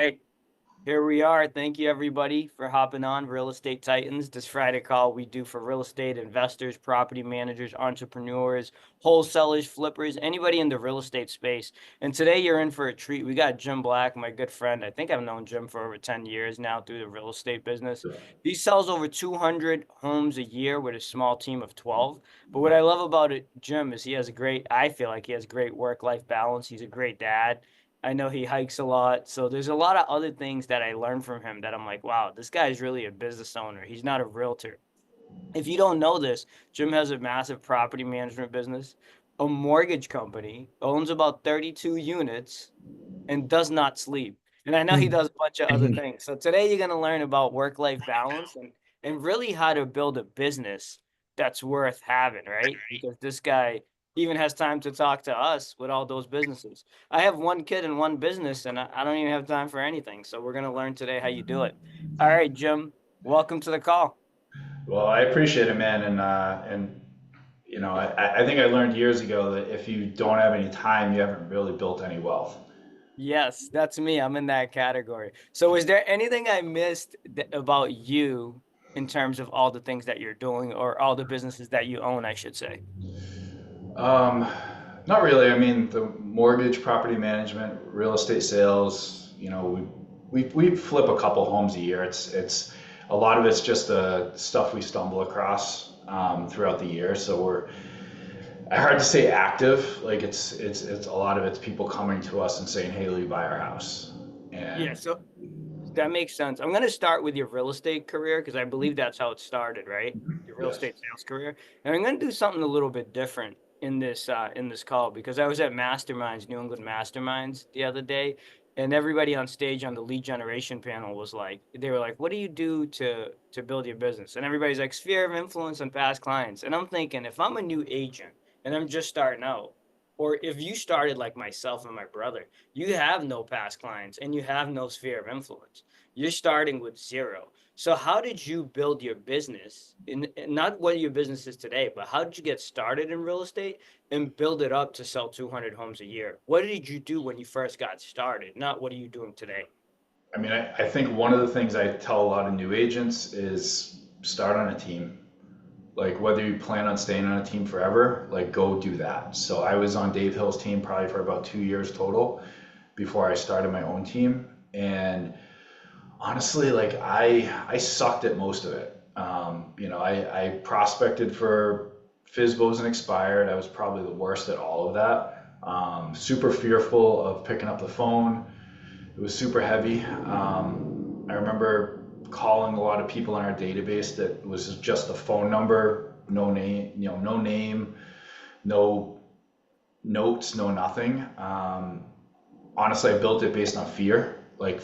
Hey, here we are. Thank you everybody for hopping on Real Estate Titans. This Friday call we do for real estate investors, property managers, entrepreneurs, wholesalers, flippers, anybody in the real estate space. And today you're in for a treat. We got Jim Black, my good friend. I think I've known Jim for over 10 years now through the real estate business. He sells over 200 homes a year with a small team of 12. But what I love about it, Jim, is I feel like he has great work-life balance. He's a great dad. I know he hikes a lot. So there's a lot of other things that I learned from him that I'm like, wow, this guy's really a business owner. He's not a realtor. If you don't know this, Jim has a massive property management business, a mortgage company, owns about 32 units, and does not sleep. And I know he does a bunch of other things. So today you're going to learn about work-life balance and really how to build a business that's worth having, right? Because this guy even has time to talk to us with all those businesses. I have one kid and one business, and I don't even have time for anything. So we're going to learn today how you do it. All right, Jim, welcome to the call. Well, I appreciate it, man, and I think I learned years ago that if you don't have any time, you haven't really built any wealth. Yes, that's me. I'm in that category. So, is there anything I missed about you in terms of all the things that you're doing or all the businesses that you own, I should say? Um, Not really. I mean, the mortgage, property management, real estate sales. We flip a couple homes a year. It's a lot of it's just the stuff we stumble across throughout the year. So we're hard to say active. Like it's a lot of it's people coming to us and saying, "Hey, will you buy our house?" Yeah, And so that makes sense. I'm going to start with your real estate career because I believe that's how it started, right? Your real yes. estate sales career. And I'm going to do something a little bit different in this call because I was at Masterminds, New England Masterminds the other day, and everybody on stage on the lead generation panel was like, they were like, "What do you do to build your business?" And everybody's like, "Sphere of influence on past clients." And I'm thinking, if I'm a new agent and I'm just starting out, or if you started like myself and my brother, you have no past clients and you have no sphere of influence. You're starting with zero. So how did you build your business in not what your business is today, but how did you get started in real estate and build it up to sell 200 homes a year? What did you do when you first got started? Not what are you doing today? I mean, I think one of the things I tell a lot of new agents is start on a team. Like whether you plan on staying on a team forever, like go do that. So I was on Dave Hill's team probably for about 2 years total before I started my own team. And honestly, like I sucked at most of it. I prospected for FSBOs and Expired. I was probably the worst at all of that. Super fearful of picking up the phone. It was super heavy. I remember calling a lot of people in our database that was just a phone number, no name, no name, no notes, no nothing. Honestly, I built it based on fear, like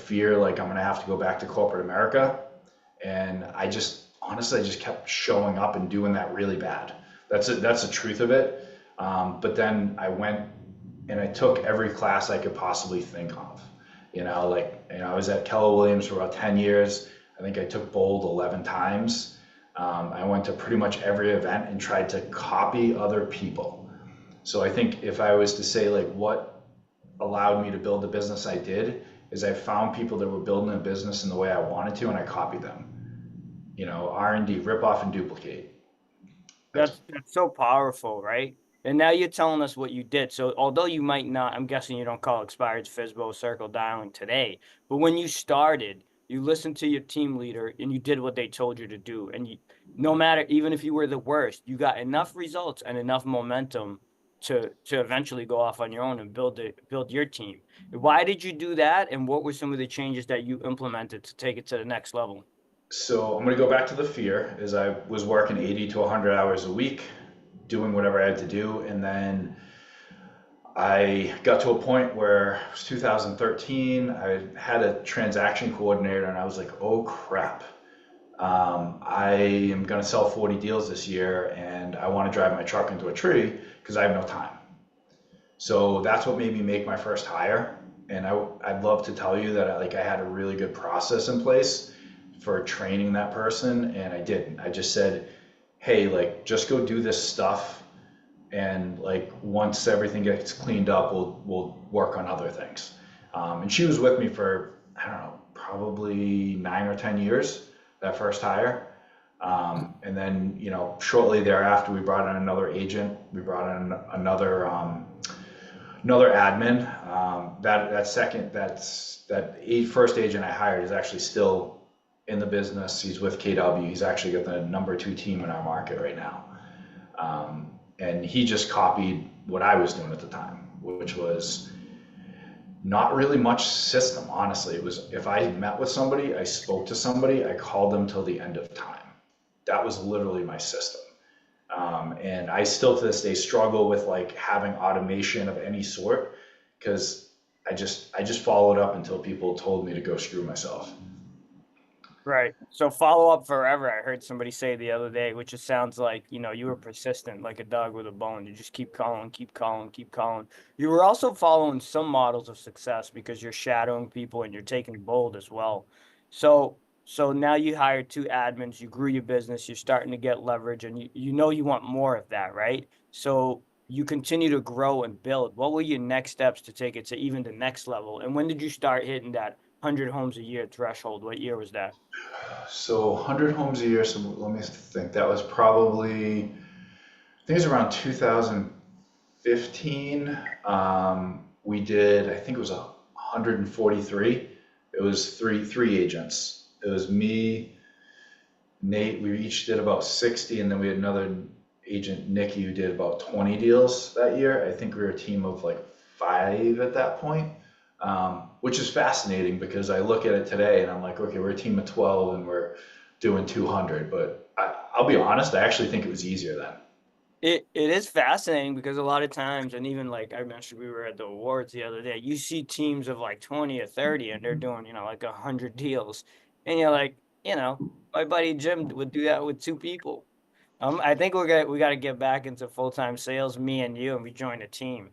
I'm gonna have to go back to corporate America, and I just kept showing up and doing that really bad. That's it. That's the truth of it. But then I went and I took every class I could possibly think of. I was at Keller Williams for about 10 years. I think I took Bold 11 times. I went to pretty much every event and tried to copy other people. So I think if I was to say like what allowed me to build the business I did is I found people that were building a business in the way I wanted to and I copied them. R&D, rip off and duplicate. That's That's so powerful, right? And now you're telling us what you did. So although you might not, I'm guessing you don't call expireds FSBO circle dialing today, but when you started, you listened to your team leader and you did what they told you to do. And you, no matter, even if you were the worst, you got enough results and enough momentum to eventually go off on your own and build your team. Why did you do that? And what were some of the changes that you implemented to take it to the next level? So I'm going to go back to the fear is I was working 80 to 100 hours a week, doing whatever I had to do. And then I got to a point where it was 2013. I had a transaction coordinator and I was like, oh crap. I am going to sell 40 deals this year and I want to drive my truck into a tree because I have no time. So that's what made me make my first hire. And I'd love to tell you that I had a really good process in place for training that person, and I didn't. I just said, hey, like, just go do this stuff, and like once everything gets cleaned up, we'll work on other things. And she was with me for I don't know, probably 9 or 10 years, that first hire. And then, shortly thereafter, we brought in another agent. We brought in another admin. First agent I hired is actually still in the business. He's with KW. He's actually got the number two team in our market right now. And he just copied what I was doing at the time, which was not really much system, honestly. It was if I met with somebody, I spoke to somebody, I called them till the end of time. That was literally my system. And I still to this day struggle with like having automation of any sort because I just followed up until people told me to go screw myself. Right. So follow up forever. I heard somebody say the other day, which just sounds like, you were persistent like a dog with a bone. You just keep calling, keep calling, keep calling. You were also following some models of success because you're shadowing people and you're taking bold as well. So so now you hired two admins, you grew your business, you're starting to get leverage and you know you want more of that, right? So you continue to grow and build. What were your next steps to take it to even the next level? And when did you start hitting that 100 homes a year threshold? What year was that? So 100 homes a year. So let me think. That was probably, I think it was around 2015. We did, I think it was 143. It was three agents. It was me, Nate. We each did about 60, and then we had another agent, Nikki, who did about 20 deals that year. I think we were a team of like five at that point, which is fascinating because I look at it today and I'm like, okay, we're a team of 12 and we're doing 200. But I'll be honest, I actually think it was easier then. It is fascinating because a lot of times, and even like I mentioned, we were at the awards the other day. You see teams of like 20 or 30, and they're doing like 100 deals, and you're like, my buddy Jim would do that with two people. I think we got to get back into full-time sales, me and you, and we join a team.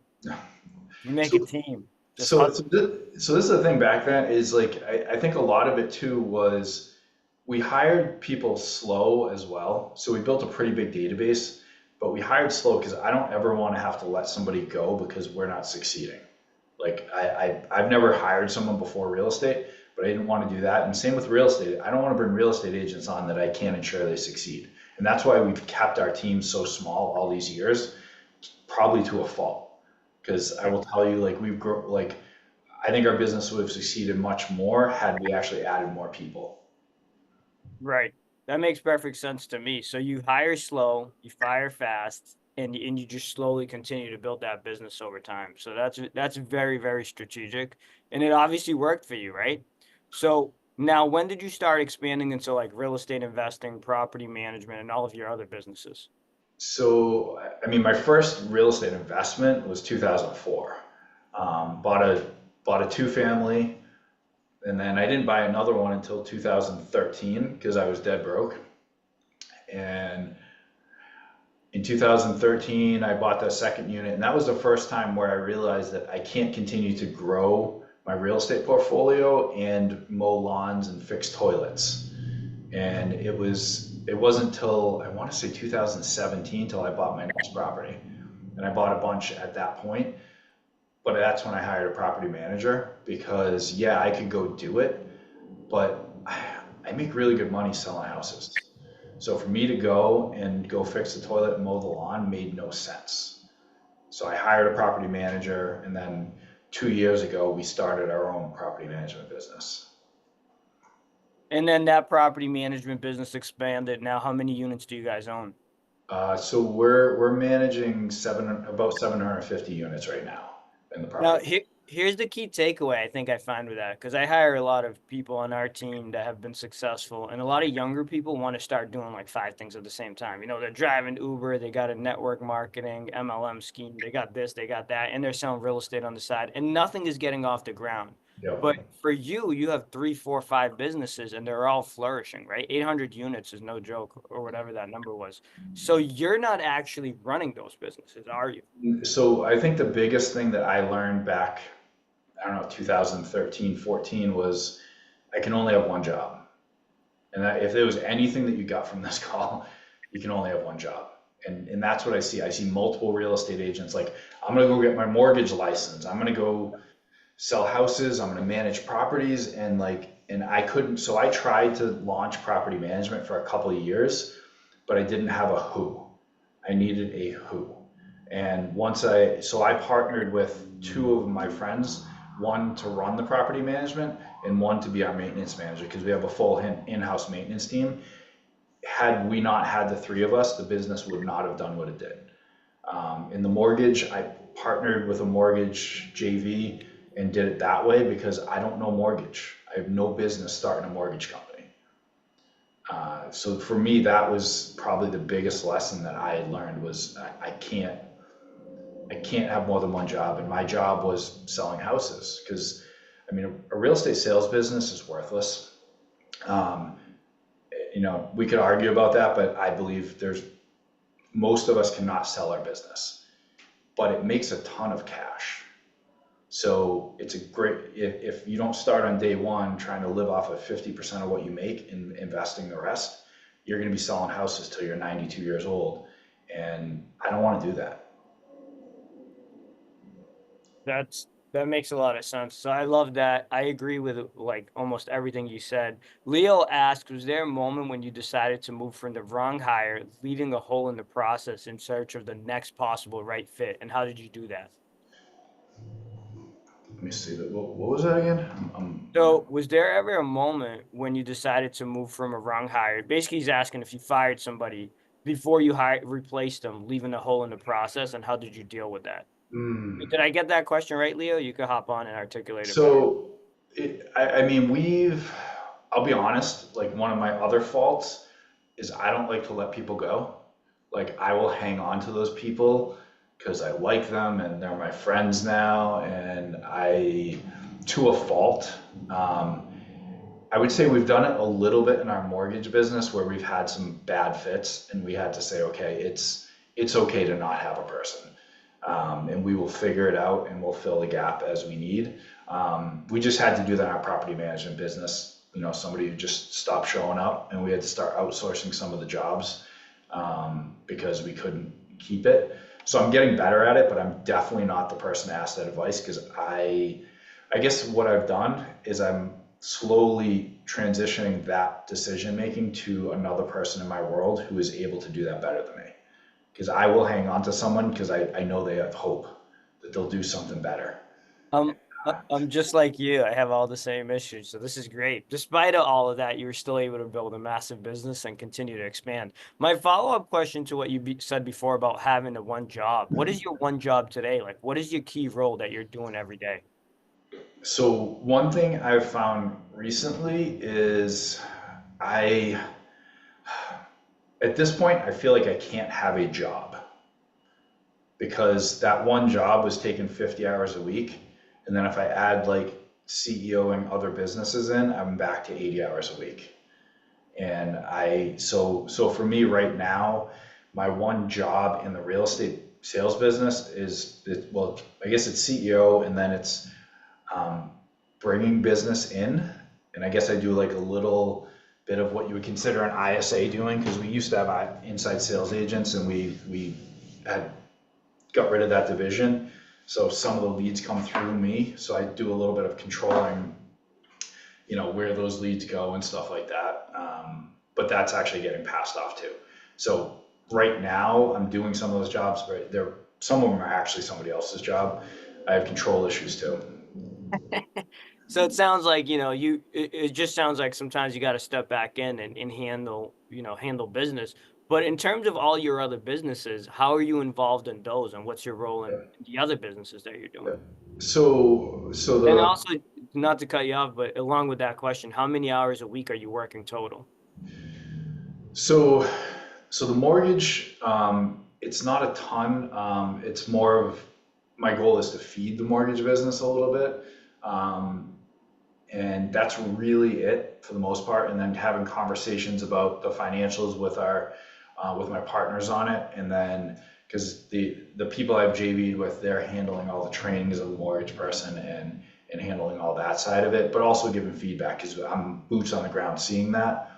We make a So team, just So, so hustle. this, so this is the thing back then is like I think a lot of it too was we hired people slow as well. So we built a pretty big database, but we hired slow because I don't ever want to have to let somebody go because we're not succeeding. Like I've never hired someone before real estate, but I didn't want to do that. And same with real estate. I don't want to bring real estate agents on that I can't ensure they succeed. And that's why we've kept our team so small all these years, probably to a fault. Because I will tell you, like we've grown, like I think our business would have succeeded much more had we actually added more people. Right. That makes perfect sense to me. So you hire slow, you fire fast, and you just slowly continue to build that business over time. So that's very, very strategic. And it obviously worked for you, right? So now when did you start expanding into like real estate investing, property management, and all of your other businesses? So, I mean, my first real estate investment was 2004. Bought a two family, and then I didn't buy another one until 2013 because I was dead broke. And in 2013, I bought the second unit, and that was the first time where I realized that I can't continue to grow my real estate portfolio and mow lawns and fix toilets. And it wasn't till I want to say 2017 till I bought my next property. And I bought a bunch at that point, but that's when I hired a property manager because yeah, I could go do it, but I make really good money selling houses. So for me to go and go fix the toilet and mow the lawn made no sense. So I hired a property manager, and then 2 years ago we started our own property management business. And then that property management business expanded. Now, how many units do you guys own? So we're managing about 750 units right now in the Now, property. here's the key takeaway I think I find with that, because I hire a lot of people on our team that have been successful, and a lot of younger people want to start doing like five things at the same time. They're driving Uber, they got a network marketing, MLM scheme, they got this, they got that, and they're selling real estate on the side, and nothing is getting off the ground. But Yep. for you, you have three, four, five businesses, and they're all flourishing, right? 800 units is no joke, or whatever that number was. So you're not actually running those businesses, are you? So I think the biggest thing that I learned back, I don't know, 2013, 14 was I can only have one job. And that, if there was anything that you got from this call, you can only have one job. And that's what I see. I see multiple real estate agents like, I'm gonna go get my mortgage license. I'm gonna go sell houses, I'm going to manage properties, and I couldn't. So I tried to launch property management for a couple of years, but I didn't have a who. I needed a who. And so I partnered with two of my friends, one to run the property management and one to be our maintenance manager, because we have a full in-house maintenance team. Had we not had the three of us, the business would not have done what it did. In the mortgage, I partnered with a mortgage JV and did it that way because I don't know mortgage. I have no business starting a mortgage company. So for me, that was probably the biggest lesson that I had learned was I can't have more than one job. And my job was selling houses because, I mean, a real estate sales business is worthless. Um, we could argue about that, but I believe most of us cannot sell our business, but it makes a ton of cash. So it's a great, if you don't start on day one trying to live off of 50% of what you make and investing the rest, you're going to be selling houses till you're 92 years old. And I don't want to do that. That makes a lot of sense. So I love that. I agree with like almost everything you said. Leo asked, was there a moment when you decided to move from the wrong hire, leaving a hole in the process in search of the next possible right fit? And how did you do that? Let me see that. What was that again? So was there ever a moment when you decided to move from a wrong hire? Basically, he's asking if you fired somebody before you replaced them, leaving a hole in the process, and how did you deal with that? Did I get that question right, Leo? You could hop on and articulate it better. So, I mean, I'll be honest, like one of my other faults is I don't like to let people go. Like I will hang on to those people because I like them and they're my friends now, and to a fault. Um, I would say we've done it a little bit in our mortgage business where we've had some bad fits and we had to say, okay, it's okay to not have a person. And we will figure it out and we'll fill the gap as we need. We just had to do that in our property management business. Somebody who just stopped showing up and we had to start outsourcing some of the jobs because we couldn't keep it. So I'm getting better at it, but I'm definitely not the person to ask that advice because I guess what I've done is I'm slowly transitioning that decision making to another person in my world who is able to do that better than me. Because I will hang on to someone because I know they have hope that they'll do something better. I'm just like you. I have all the same issues. So this is great. Despite all of that, you were still able to build a massive business and continue to expand. My follow-up question to what you said before about having the one job. What is your one job today? Like, what is your key role that you're doing every day? So one thing I've found recently is I, at this point, I feel like I can't have a job because that one job was taking 50 hours a week. And then if I add like CEOing other businesses in, I'm back to 80 hours a week. And so for me right now, my one job in the real estate sales business well, I guess it's CEO and then it's um, bringing business in. And I guess I do like a little bit of what you would consider an ISA doing because we used to have inside sales agents and we had got rid of that division. So some of the leads come through me. So I do a little bit of controlling, where those leads go and stuff like that. But that's actually getting passed off too. So right now I'm doing some of those jobs, but some of them are actually somebody else's job. I have control issues too. So it sounds like, it just sounds like sometimes you got to step back in and handle business. But in terms of all your other businesses, how are you involved in those and what's your role in the other businesses that you're doing? So And also, not to cut you off, but along with that question, how many hours a week are you working total? so so the mortgage, it's not a ton. It's more of my goal is to feed the mortgage business a little bit. Um, and that's really it for the most part. And then having conversations about the financials with my partners on it, and then because the people I've JV'd with, they're handling all the trainings of the mortgage person and handling all that side of it, but also giving feedback because I'm boots on the ground seeing that.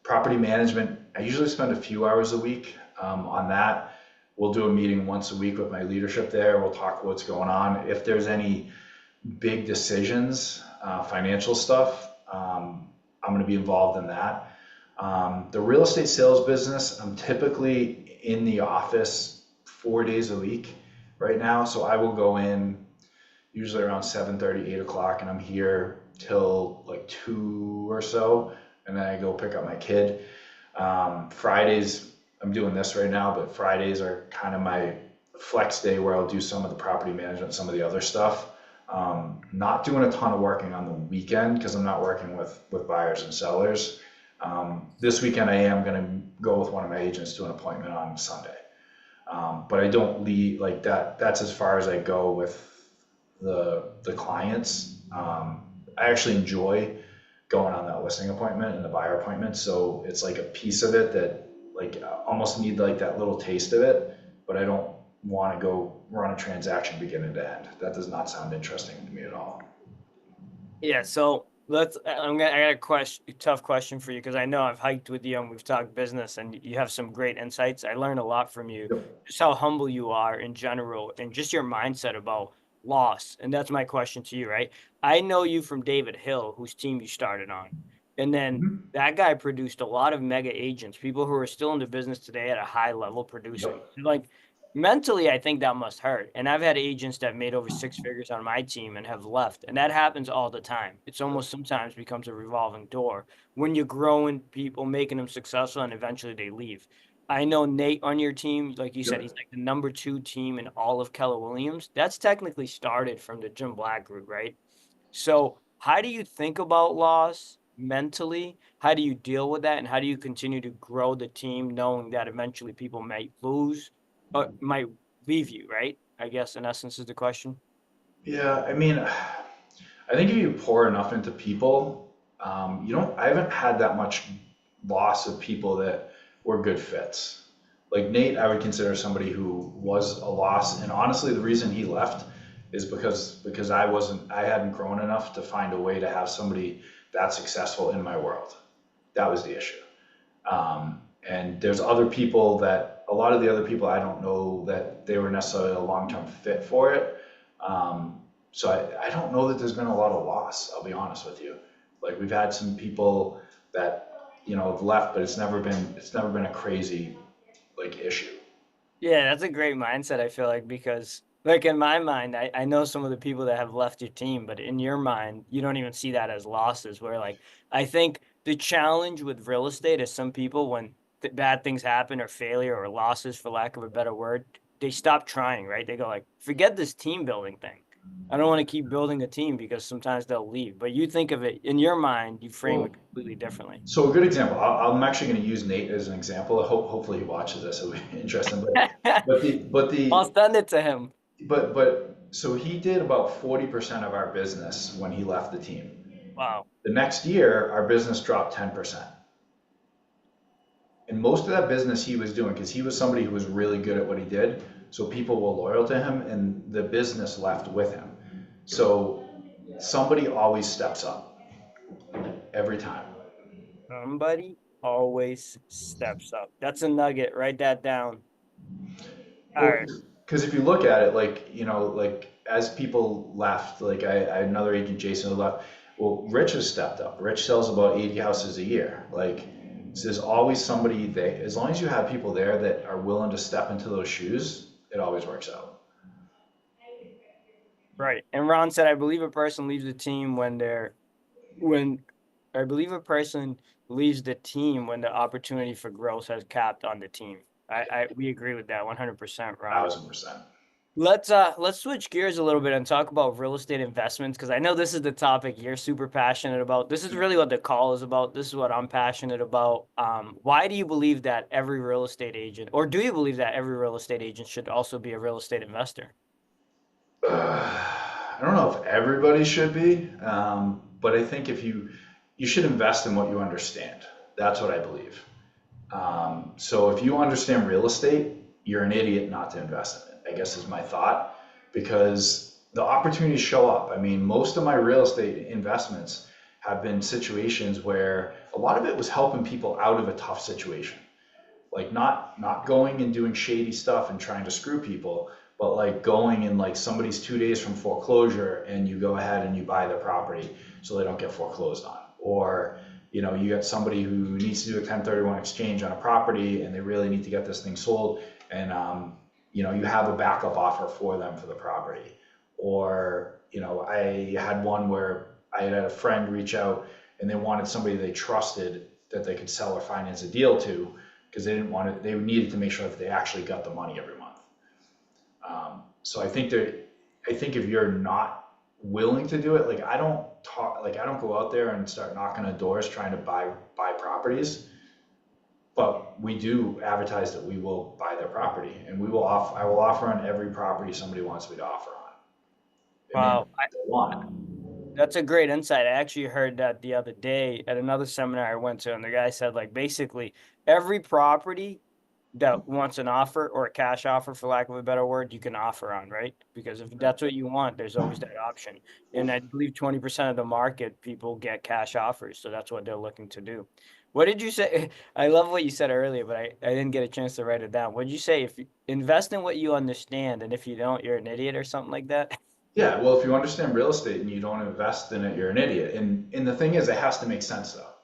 Property management, I usually spend a few hours a week on that. We'll do a meeting once a week with my leadership there. We'll talk what's going on. If there's any big decisions, financial stuff, I'm going to be involved in that. The real estate sales business, I'm typically in the office 4 days a week right now. So I will go in usually around 7:30, 8 o'clock, and I'm here till like 2 or so. And then I go pick up my kid. Fridays, I'm doing this right now, but Fridays are kind of my flex day where I'll do some of the property management, some of the other stuff. Not doing a ton of working on the weekend because I'm not working with buyers and sellers. This weekend I am going to go with one of my agents to an appointment on Sunday. But I don't leave like that. That's as far as I go with the clients. I actually enjoy going on that listing appointment and the buyer appointment. So it's like a piece of it that like I almost need like that little taste of it, but I don't want to go run a transaction beginning to end. That does not sound interesting to me at all. Yeah, so I got a tough question for you because I know I've hiked with you and we've talked business and you have some great insights. I learned a lot from you, Yep. just how humble you are in general and just your mindset about loss. And that's my question to you, right? I know you from David Hill, whose team you started on. And then Mhm. that guy produced a lot of mega agents, people who are still in the business today at a high level producing. Yep. Like mentally, I think that must hurt. And I've had agents that made over six figures on my team and have left. And that happens all the time. It's almost sometimes becomes a revolving door when you're growing people, making them successful, and eventually they leave. I know Nate on your team, like you said, he's Yep. like the number two team in all of Keller Williams. That's technically started from the Jim Black group, right? So, how do you think about loss mentally? How do you deal with that? And how do you continue to grow the team knowing that eventually people might lose or might leave you, right? I guess in essence is the question. Yeah, I mean, I think if you pour enough into people, you don't, I haven't had that much loss of people that were good fits. Like Nate, I would consider somebody who was a loss, and honestly, the reason he left is because I hadn't grown enough to find a way to have somebody that successful in my world. That was the issue. And there's other people that a lot of the other people I don't know that they were necessarily a long-term fit for it. So I don't know that there's been a lot of loss, I'll be honest with you. Like we've had some people that, have left, but it's never been a crazy like issue. Yeah, that's a great mindset, I feel like, because like in my mind, I know some of the people that have left your team, but in your mind, you don't even see that as losses. Where like I think the challenge with real estate is some people when bad things happen or failure or losses, for lack of a better word, they stop trying, right? They go like, forget this team building thing. I don't want to keep building a team because sometimes they'll leave. But you think of it in your mind, you frame it Well, completely differently. so a good example, I'm actually going to use Nate as an example. Hopefully he watches this. It'll be interesting. But the, but I'll the, send it to him. so he did about 40% of our business when he left the team. Wow. The next year, our business dropped 10%. And most of that business he was doing, because he was somebody who was really good at what he did, so people were loyal to him and the business left with him. So somebody always steps up every time. Somebody always steps up. That's a nugget. Write that down. All Well, right. because if you look at it, like as people left, like I had another agent, Jason, who left. Well, Rich has stepped up. Rich sells about 80 houses a year. Like, so there's always somebody there. As long as you have people there that are willing to step into those shoes, it always works out. Right. And Ron said, I believe a person leaves the team when I believe a person leaves the team when the opportunity for growth has capped on the team. We agree with that 100%, Ron. 1000%. Let's switch gears a little bit and talk about real estate investments because I know this is the topic you're super passionate about. This is really what the call is about. This is what I'm passionate about. Why do you believe that every real estate agent, or do you believe that every real estate agent should also be a real estate investor? I don't know if everybody should be, but I think if you should invest in what you understand. That's what I believe. So if you understand real estate, you're an idiot not to invest in it, I guess is my thought, because the opportunities show up. I mean, most of my real estate investments have been situations where a lot of it was helping people out of a tough situation. Like not going and doing shady stuff and trying to screw people, But like going in like somebody's 2 days from foreclosure and you go ahead and you buy the property so they don't get foreclosed on. Or, you got somebody who needs to do a 1031 exchange on a property and they really need to get this thing sold and, you have a backup offer for them for the property. Or, I had one where I had a friend reach out and they wanted somebody they trusted that they could sell or finance a deal to because they didn't want it, they needed to make sure that they actually got the money every month. So I think if you're not willing to do it, like I don't go out there and start knocking on doors trying to buy properties, but we do advertise that we will buy their property and I will offer on every property somebody wants me to offer on. And then Wow. they want. That's a great insight. I actually heard that the other day at another seminar I went to, and the guy said, like, basically every property that wants an offer or a cash offer, for lack of a better word, you can offer on, right? Because if that's what you want, there's always that option. And I believe 20% of the market, people get cash offers. So that's what they're looking to do. What did you say? I love what you said earlier, but I didn't get a chance to write it down. What did you say? If you invest in what you understand, and if you don't, you're an idiot or something like that? Yeah, well, if you understand real estate and you don't invest in it, you're an idiot. And the thing is, it has to make sense though.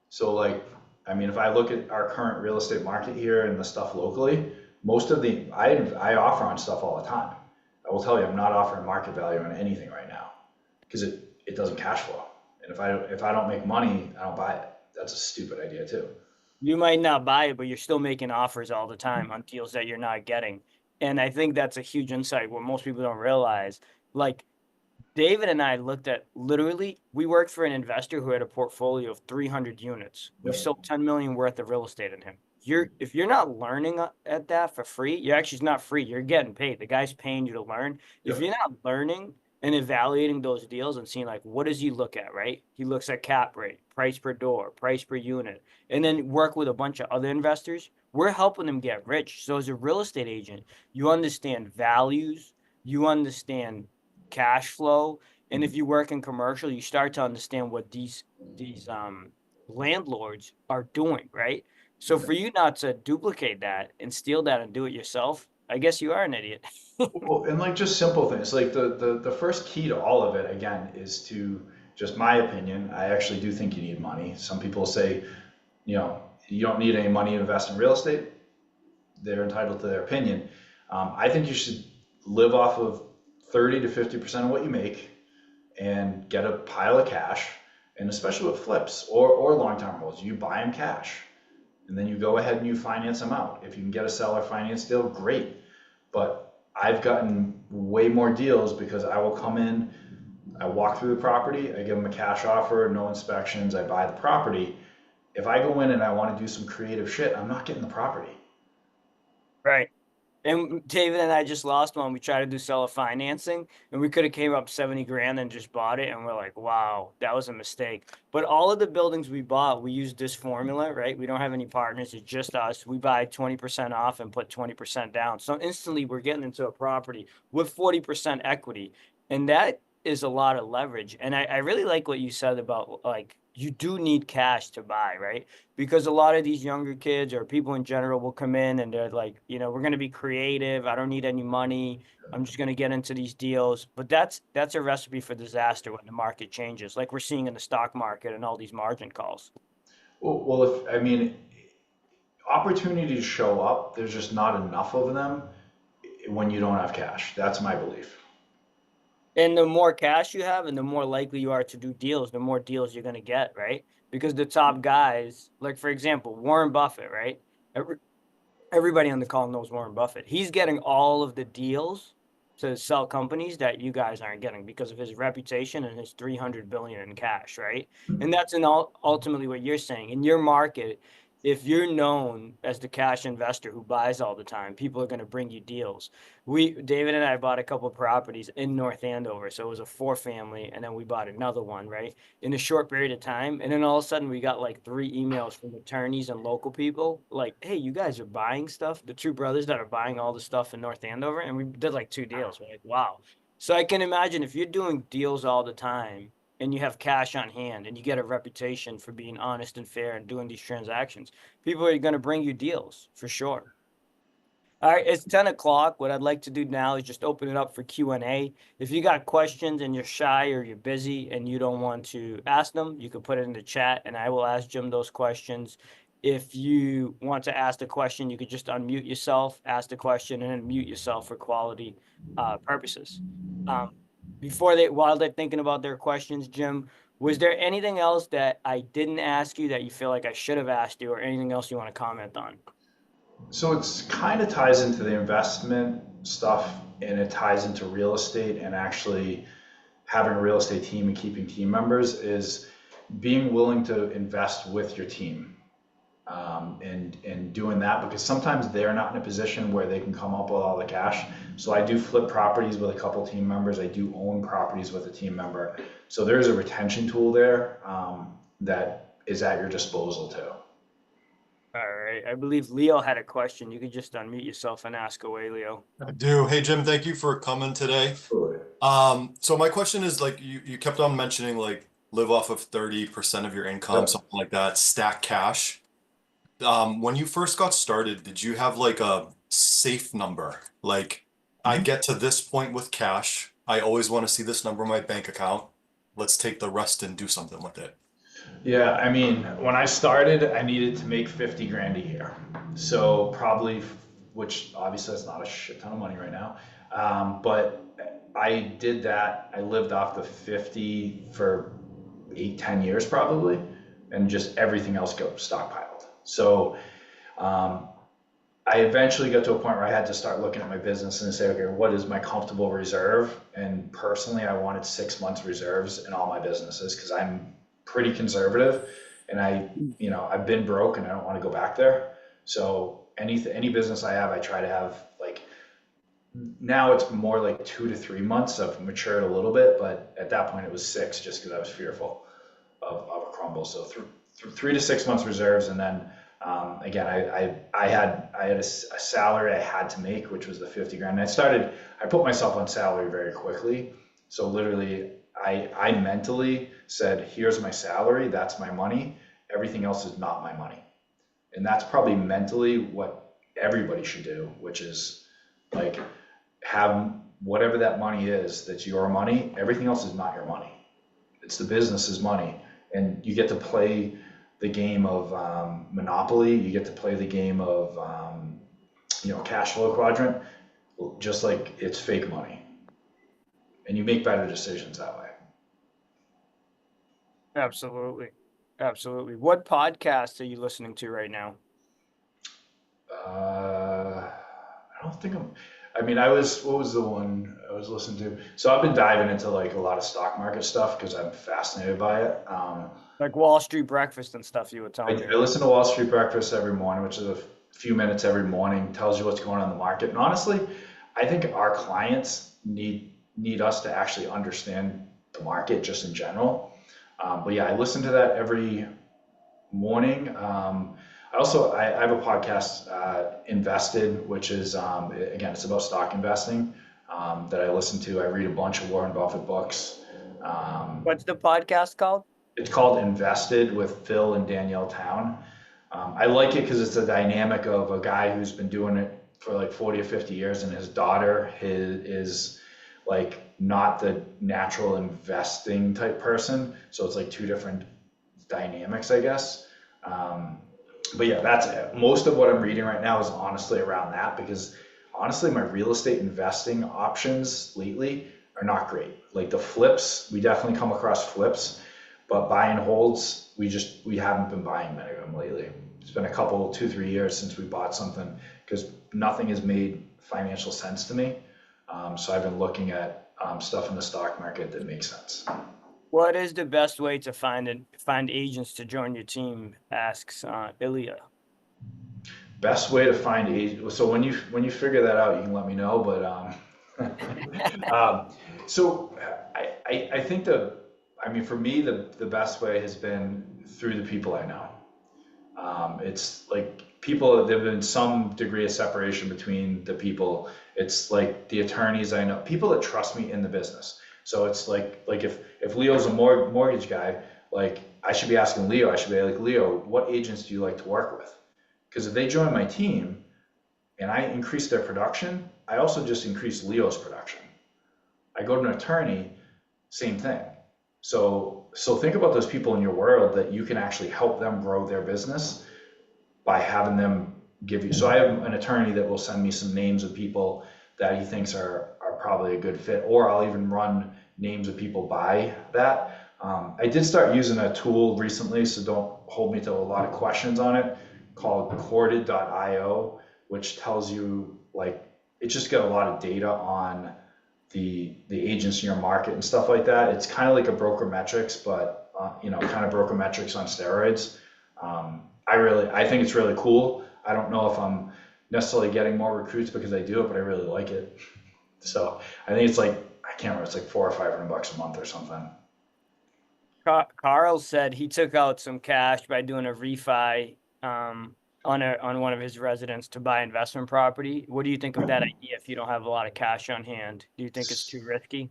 So like, I mean, if I look at our current real estate market here and the stuff locally, most of I offer on stuff all the time. I will tell you, I'm not offering market value on anything right now because it doesn't cash flow. And if I don't make money, I don't buy it. That's a stupid idea too. You might not buy it, but you're still making offers all the time on deals that you're not getting. And I think that's a huge insight what most people don't realize. Like David and I looked at literally, we worked for an investor who had a portfolio of 300 units. We Yep. sold 10 million worth of real estate in him. If you're not learning at that for free, you're actually it's not free. You're getting paid. The guy's paying you to learn. If Yep. you're not learning and evaluating those deals and seeing like what does he look at, right? He looks at cap rate, price per door, price per unit, and then work with a bunch of other investors. We're helping them get rich. So as a real estate agent, you understand values, you understand cash flow, and if you work in commercial, you start to understand what these landlords are doing, right? So for you not to duplicate that and steal that and do it yourself, I guess you are an idiot. Well, and like just simple things, like the first key to all of it, again, is to just my opinion. I actually do think you need money. Some people say, you don't need any money to invest in real estate. They're entitled to their opinion. I think you should live off of 30 to 50% of what you make and get a pile of cash. And especially with flips or long-term holds, you buy them cash and then you go ahead and you finance them out. If you can get a seller finance deal, great. But I've gotten way more deals because I will come in, I walk through the property, I give them a cash offer, no inspections, I buy the property. If I go in and I want to do some creative shit, I'm not getting the property. Right. And David and I just lost one. We tried to do seller financing and we could have came up 70 grand and just bought it. And we're like, wow, that was a mistake. But all of the buildings we bought, we used this formula, right? We don't have any partners. It's just us. We buy 20% off and put 20% down. So instantly we're getting into a property with 40% equity. And that is a lot of leverage. And I really like what you said about like, you do need cash to buy, right? Because a lot of these younger kids or people in general will come in and they're like, we're going to be creative. I don't need any money. I'm just going to get into these deals. But that's a recipe for disaster when the market changes, like we're seeing in the stock market and all these margin calls. Well, if I mean, opportunities show up, there's just not enough of them when you don't have cash. That's my belief. And the more cash you have and the more likely you are to do deals, the more deals you're going to get, right? Because the top guys, like for example, Warren Buffett, right? Everybody on the call knows Warren Buffett. He's getting all of the deals to sell companies that you guys aren't getting because of his reputation and his 300 billion in cash, right? And that's ultimately what you're saying. In your market, if you're known as the cash investor who buys all the time, people are going to bring you deals. David and I bought a couple of properties in North Andover. So it was a 4 family, and then we bought another one, right? In a short period of time. And then all of a sudden we got like 3 emails from attorneys and local people like, hey, you guys are buying stuff. The two brothers that are buying all the stuff in North Andover. And we did like 2 deals. We're like, wow. So I can imagine if you're doing deals all the time and you have cash on hand and you get a reputation for being honest and fair and doing these transactions, people are going to bring you deals for sure. All right, it's 10 o'clock. What I'd like to do now is just open it up for Q&A. If you got questions and you're shy or you're busy and you don't want to ask them, you can put it in the chat and I will ask Jim those questions. If you want to ask the question, you could just unmute yourself, ask the question, and then mute yourself for quality purposes. Um, while they're thinking about their questions, Jim, was there anything else that I didn't ask you that you feel like I should have asked you, or anything else you want to comment on? So it's kind of ties into the investment stuff and it ties into real estate and actually having a real estate team and keeping team members is being willing to invest with your team and doing that because sometimes they're not in a position where they can come up with all the cash. So I do flip properties with a couple team members. I do own properties with a team member. So there's a retention tool there that is at your disposal too. All right. I believe Leo had a question. You could just unmute yourself and ask away, Leo. I do. Hey Jim, thank you for coming today. Absolutely. So my question is like you kept on mentioning like live off of 30% of your income, Yep. something like that, stack cash. When you first got started, did you have like a safe number? Like I get to this point with cash, I always want to see this number in my bank account. Let's take the rest and do something with it. Yeah, I mean, when I started, I needed to make 50 grand a year. So probably, which obviously that's not a shit ton of money right now. But I did that. I lived off the 50 for 8, 10 years probably, and just everything else got stockpiled. So um, I eventually got to a point where I had to start looking at my business and say, okay, what is my comfortable reserve? And personally, I wanted 6 months reserves in all my businesses because I'm pretty conservative and I've been broke and I don't want to go back there. So any business I have, I try to have like now it's more like 2 to 3 months. I've matured a little bit, but at that point it was six just because I was fearful of a crumble. So 3 to 6 months reserves, and then again, I had a salary I had to make, which was the 50 grand. And I put myself on salary very quickly. So literally, I mentally said, here's my salary, that's my money. Everything else is not my money. And that's probably mentally what everybody should do, which is like have whatever that money is, that's your money. Everything else is not your money. It's the business's money. And you get to play the game of Monopoly. You get to play the game of, cash flow quadrant, just like it's fake money. And you make better decisions that way. Absolutely. Absolutely. What podcasts are you listening to right now? I don't think what was the one I was listening to? So I've been diving into like a lot of stock market stuff because I'm fascinated by it. Like Wall Street Breakfast and stuff you were I, telling me. I listen to Wall Street Breakfast every morning, which is a few minutes every morning, tells you what's going on in the market. And honestly, I think our clients need us to actually understand the market just in general. But yeah, I listen to that every morning. I have a podcast, Invested, which is again, it's about stock investing that I listen to. I read a bunch of Warren Buffett books. What's the podcast called? It's called Invested with Phil and Danielle Town. I like it because it's a dynamic of a guy who's been doing it for like 40 or 50 years, and his daughter is like not the natural investing type person. So it's like two different dynamics, I guess. But yeah, that's it. Most of what I'm reading right now is honestly around that because honestly, my real estate investing options lately are not great. Like the flips, we definitely come across flips, but buy and holds, we haven't been buying many of them lately. It's been a couple, 2, 3 years since we bought something because nothing has made financial sense to me. So I've been looking at stuff in the stock market that makes sense. What is the best way to find agents to join your team? Asks Ilya. Best way to find agents. So when you figure that out, you can let me know. But so I think for me the best way has been through the people I know. It's like there've been some degree of separation between the people. It's like the attorneys I know, people that trust me in the business. So it's like if Leo's a mortgage guy, like I should be asking Leo. I should be like, Leo, what agents do you like to work with? Because if they join my team, and I increase their production, I also just increase Leo's production. I go to an attorney, same thing. So think about those people in your world that you can actually help them grow their business by having them give you. So I have an attorney that will send me some names of people that he thinks are probably a good fit, or I'll even run names of people by that. I did start using a tool recently, so don't hold me to a lot of questions on it, called corded.io, which tells you like, it just got a lot of data on the agents in your market and stuff like that. It's kind of like a brokermetrics, but kind of brokermetrics on steroids. I think it's really cool. I don't know if I'm necessarily getting more recruits because I do it, but I really like it. So I think it's like, I can't remember, it's like $400 or $500 a month or something. Carl said he took out some cash by doing a refi on one of his residents to buy investment property. What do you think of that idea if you don't have a lot of cash on hand? Do you think it's too risky?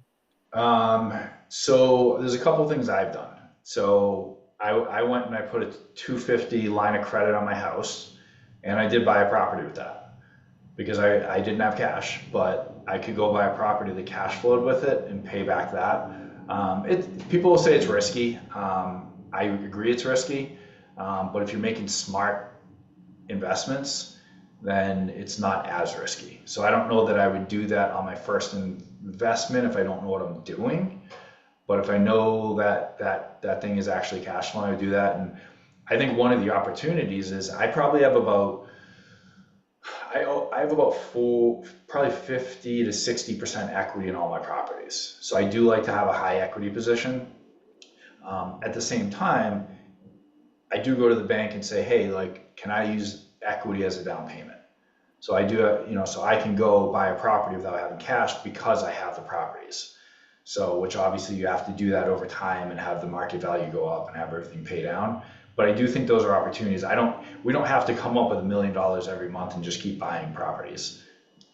So there's a couple things I've done. So I went and I put a 250 line of credit on my house, and I did buy a property with that because I didn't have cash, but I could go buy a property that cash flowed with it and pay back that. People will say it's risky. I agree it's risky, but if you're making smart investments, then it's not as risky. So I don't know that I would do that on my first investment if I don't know what I'm doing. But if I know that thing is actually cash flowing, I would do that. And I think one of the opportunities is I probably have about I have about probably 50 to 60% equity in all my properties. So I do like to have a high equity position. At the same time, I do go to the bank and say, hey, like, can I use equity as a down payment? So I do, so I can go buy a property without having cash because I have the properties. So, which obviously you have to do that over time and have the market value go up and have everything pay down. But I do think those are opportunities. We don't have to come up with $1 million every month and just keep buying properties.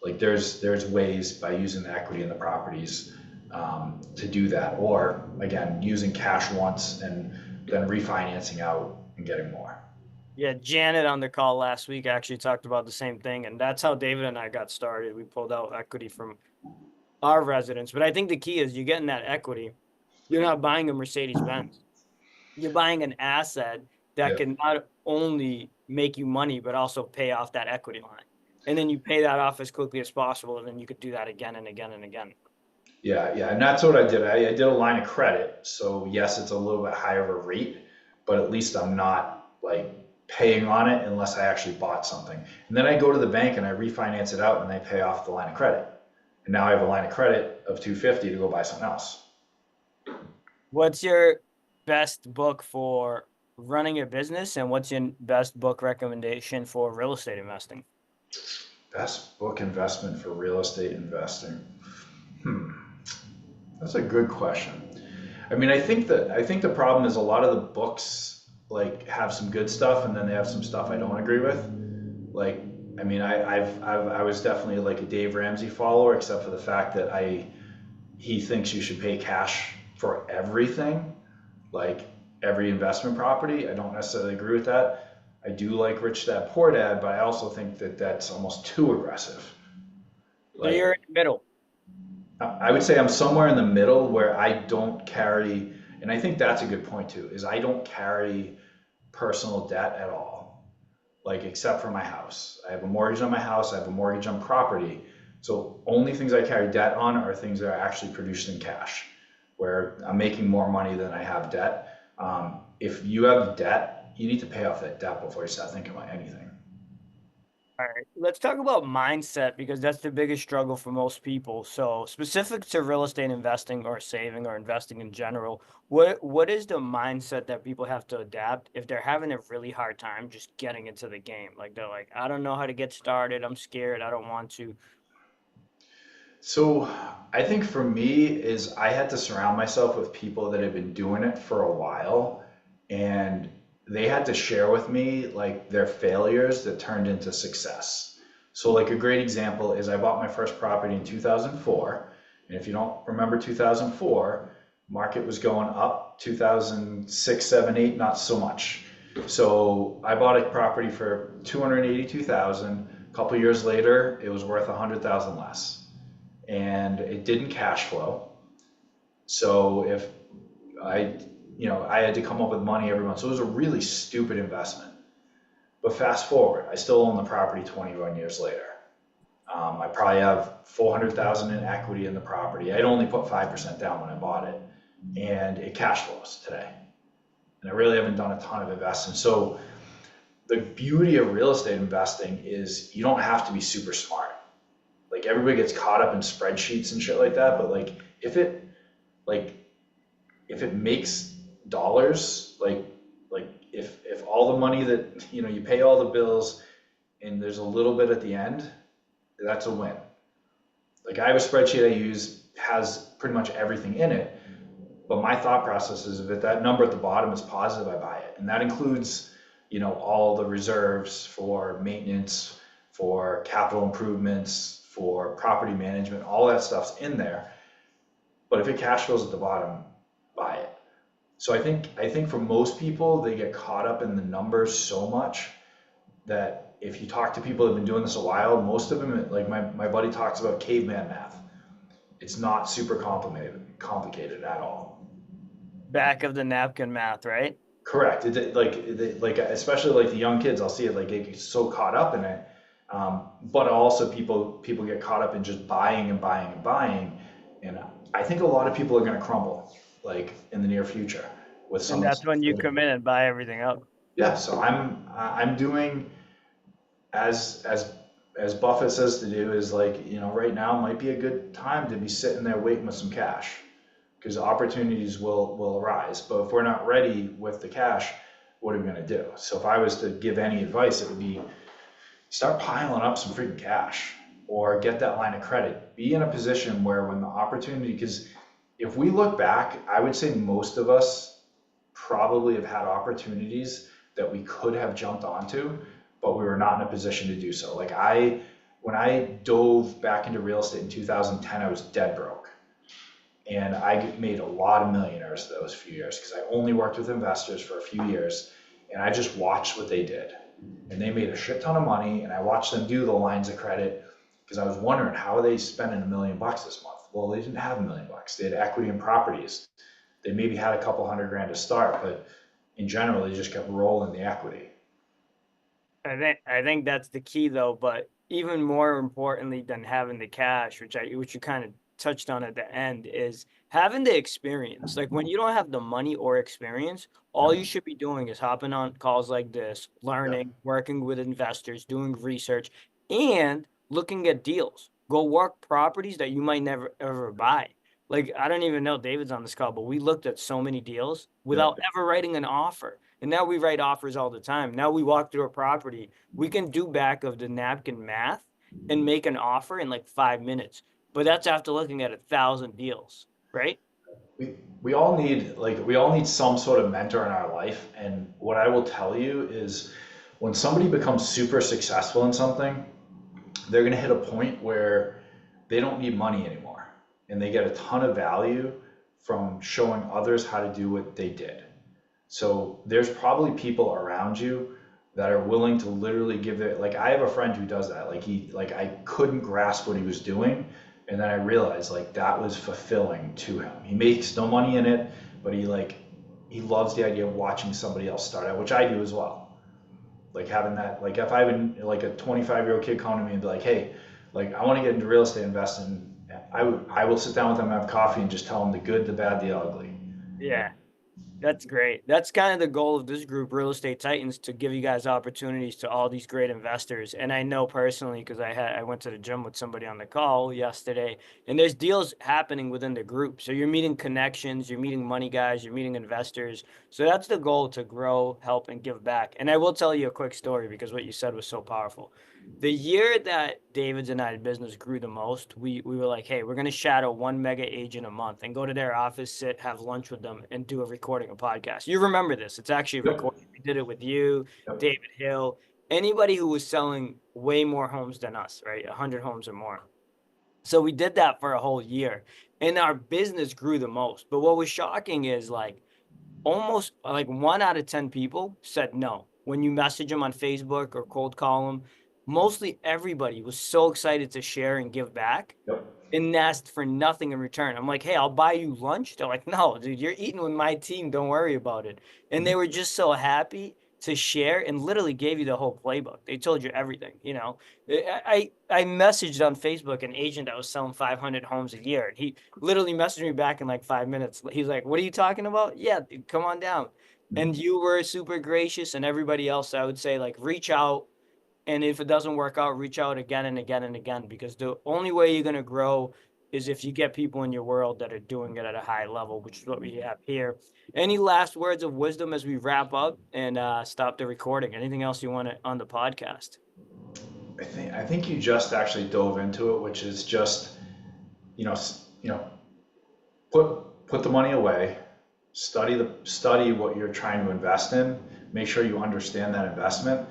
Like there's ways by using the equity in the properties to do that. Or again, using cash once and then refinancing out and getting more. Yeah, Janet on the call last week actually talked about the same thing, and that's how David and I got started. We pulled out equity from our residents. But I think the key is you're getting that equity. You're not buying a Mercedes Benz. You're buying an asset that Yeah. can not only make you money, but also pay off that equity line. And then you pay that off as quickly as possible, and then you could do that again and again and again. Yeah, and that's what I did. I did a line of credit. So yes, it's a little bit higher of a rate, but at least I'm not like paying on it unless I actually bought something. And then I go to the bank and I refinance it out and they pay off the line of credit. And now I have a line of credit of 250 to go buy something else. What's your best book for running a business, and what's your best book recommendation for real estate investing? Best book investment for real estate investing. That's a good question. I mean, I think the problem is a lot of the books like have some good stuff and then they have some stuff I don't agree with. Like, I mean, I was definitely like a Dave Ramsey follower, except for the fact that he thinks you should pay cash for everything, like every investment property. I don't necessarily agree with that. I do like Rich Dad Poor Dad, but I also think that that's almost too aggressive. So Like, you're in the middle. I would say I'm somewhere in the middle where I don't carry, and I think that's a good point too, is I don't carry personal debt at all, like except for my house. I have a mortgage on my house, I have a mortgage on property. So only things I carry debt on are things that are actually produced in cash, where I'm making more money than I have debt. If you have debt, you need to pay off that debt before you start thinking about anything. All right, let's talk about mindset because that's the biggest struggle for most people. So, specific to real estate investing or saving or investing in general, what is the mindset that people have to adapt if they're having a really hard time just getting into the game? Like they're like, I don't know how to get started. I'm scared. I don't want to. So I think for me is I had to surround myself with people that have been doing it for a while and they had to share with me like their failures that turned into success. So like a great example is I bought my first property in 2004. And if you don't remember 2004, market was going up. 2006, 7, 8, not so much. So I bought a property for 282,000. A couple years later, it was worth 100,000 less, and it didn't cash flow. So if I, I had to come up with money every month. So it was a really stupid investment. But fast forward, I still own the property 21 years later. I probably have 400,000 in equity in the property. I'd only put 5% down when I bought it, and it cash flows today. And I really haven't done a ton of investing. So the beauty of real estate investing is you don't have to be super smart. Like everybody gets caught up in spreadsheets and shit like that, but like if it makes dollars, like if all the money that you pay all the bills and there's a little bit at the end, that's a win. Like I have a spreadsheet I use, has pretty much everything in it, but my thought process is if that number at the bottom is positive, I buy it. And that includes, all the reserves for maintenance, for capital improvements, for property management, all that stuff's in there. But if it cash flows at the bottom, buy it. So I think for most people, they get caught up in the numbers so much that if you talk to people who've been doing this a while, most of them, like my buddy talks about caveman math. It's not super complicated at all. Back of the napkin math, right? Correct. Like especially like the young kids, I'll see it like they get so caught up in it. But also people get caught up in just buying and buying and buying. And I think a lot of people are going to crumble like in the near future with some And of that's when you the. come in and buy everything up. Yeah, so I'm doing as Buffett says to do is like, right now might be a good time to be sitting there waiting with some cash because opportunities will arise. But if we're not ready with the cash, what are we going to do? So if I was to give any advice, it would be start piling up some freaking cash or get that line of credit. Be in a position where when the opportunity, because if we look back, I would say most of us probably have had opportunities that we could have jumped onto, but we were not in a position to do so. Like when I dove back into real estate in 2010, I was dead broke. And I made a lot of millionaires those few years because I only worked with investors for a few years and I just watched what they did. And they made a shit ton of money and I watched them do the lines of credit because I was wondering how are they spending $1 million this month? Well, they didn't have $1 million. They had equity in properties. They maybe had a couple $100,000 to start, but in general, they just kept rolling the equity. I think that's the key though, but even more importantly than having the cash, which you kind of touched on at the end, is having the experience. Like when you don't have the money or experience, all Yep, you should be doing is hopping on calls like this, yep, learning, working with investors, doing research, and looking at deals. Go work properties that you might never ever buy. Like I don't even know David's on this call, but we looked at so many deals yep. without ever writing an offer. And now we write offers all the time. Now we walk through a property, we can do back of the napkin math and make an offer in like 5 minutes. But that's after looking at 1,000 deals, right? We all need some sort of mentor in our life. And what I will tell you is when somebody becomes super successful in something, they're going to hit a point where they don't need money anymore. And they get a ton of value from showing others how to do what they did. So there's probably people around you that are willing to literally give it. Like I have a friend who does that. Like I couldn't grasp what he was doing, and then I realized like that was fulfilling to him. He makes no money in it, but he loves the idea of watching somebody else start out, which I do as well. Like having that. Like if I have like a 25-year-old kid come to me and be like, hey, like I want to get into real estate investing, I will sit down with them and have coffee and just tell them the good, the bad, the ugly. Yeah. That's great. That's kind of the goal of this group, Real Estate Titans, to give you guys opportunities to all these great investors. And I know personally because I went to the gym with somebody on the call yesterday, and there's deals happening within the group. So you're meeting connections, you're meeting money guys, you're meeting investors. So that's the goal, to grow, help, and give back. And I will tell you a quick story because what you said was so powerful. The year that David's and I's business grew the most, we were like, hey, we're going to shadow one mega agent a month and go to their office, sit, have lunch with them, and do a recording, a podcast. You remember this. It's actually Yep, recorded. We did it with you, yep. David Hill, anybody who was selling way more homes than us, right? 100 homes or more. So we did that for a whole year, and our business grew the most. But what was shocking is like almost like 1 out of 10 people said no. When you message them on Facebook or cold call them, mostly everybody was so excited to share and give back Yep. and asked for nothing in return. I'm like, hey, I'll buy you lunch. They're like, no, dude, you're eating with my team. Don't worry about it. And they were just so happy to share and literally gave you the whole playbook. They told you everything, you know. I messaged on Facebook an agent that was selling 500 homes a year. And he literally messaged me back in like 5 minutes. He's like, what are you talking about? Yeah, dude, come on down. And you were super gracious, and everybody else, I would say, like, reach out, and if it doesn't work out, reach out again and again and again, because the only way you're going to grow is if you get people in your world that are doing it at a high level, which is what we have here. Any last words of wisdom as we wrap up and stop the recording? Anything else you want to, on the podcast? I think you just actually dove into it, which is just, you know, put the money away, study what you're trying to invest in, make sure you understand that investment,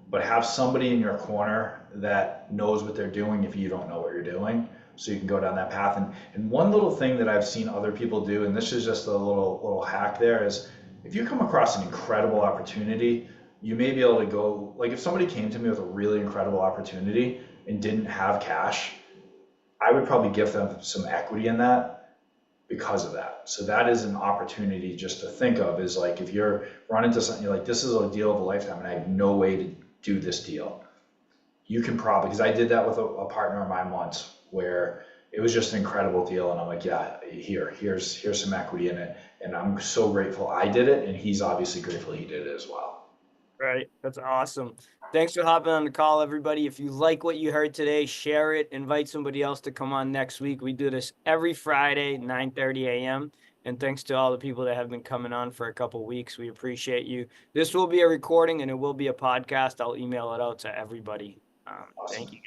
but have somebody in your corner that knows what they're doing if you don't know what you're doing, so you can go down that path. And one little thing that I've seen other people do, and this is just a little hack there, is if you come across an incredible opportunity, you may be able to go, like if somebody came to me with a really incredible opportunity and didn't have cash, I would probably give them some equity in that because of that. So that is an opportunity just to think of, is like if you're running into something, you're like, this is a deal of a lifetime and I have no way to do this deal. You can probably, because I did that with a partner of mine once where it was just an incredible deal. And I'm like, yeah, here's some equity in it. And I'm so grateful I did it. And he's obviously grateful he did it as well. Right. That's awesome. Thanks for hopping on the call, everybody. If you like what you heard today, share it. Invite somebody else to come on next week. We do this every Friday, 9:30 a.m. And thanks to all the people that have been coming on for a couple weeks. We appreciate you. This will be a recording and it will be a podcast. I'll email it out to everybody. Awesome. Thank you, guys.